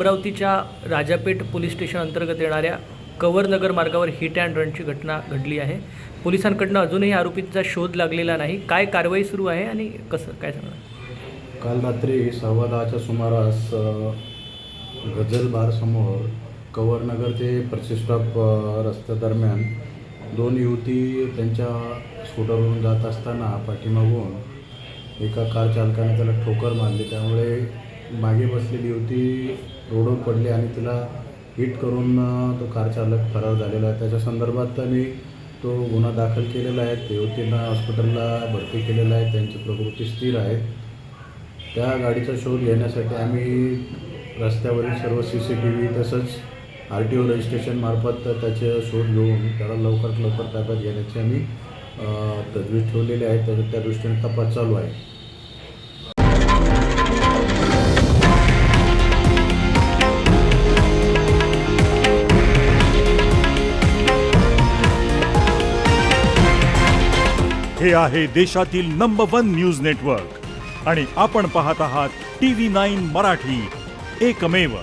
अमरावतीच्या Rajapeth police station अंतर्गत येणाऱ्या कवरनगर मार्गावर हिट अँड रनची घटना घडली आहे। पोलिसांकडून अजूनही आरोपीचा शोध लागलेला नाही। काय कारवाई सुरू आहे आणि कसं काय सांगणार? काल रात्री 10:15च्या सुमारास गझल बार समोर कवरनगर ते प्रसिस्टॉप रस्त्यादरम्यान दोन युवती त्यांच्या स्कूटरवरून जात असताना पाठीमागून एका कार चालकाने त्याला ठोकर मारली। त्यामुळे मागे बसलेली युवती रोडवर पडली आणि तिला हिट करून तो कार चालक फरार झालेला आहे। त्याच्या संदर्भात आम्ही तो गुन्हा दाखल केलेला आहे। त्या युवतींना हॉस्पिटलला भरती केलेलं आहे, त्यांची प्रकृती स्थिर आहे। त्या गाडीचा शोध घेण्यासाठी आम्ही रस्त्यावरील सर्व CCTV तसंच RTO रजिस्ट्रेशनमार्फत त्याचे शोध घेऊन त्याला लवकरात लवकर ताब्यात घेण्याची आम्ही तजवीज ठेवलेली आहे। त्या दृष्टीने तपास चालू आहे। हे आहे देशातील नंबर 1 न्यूज नेटवर्क आणि आपण पाहत आहात TV9 मराठी, एकमेव।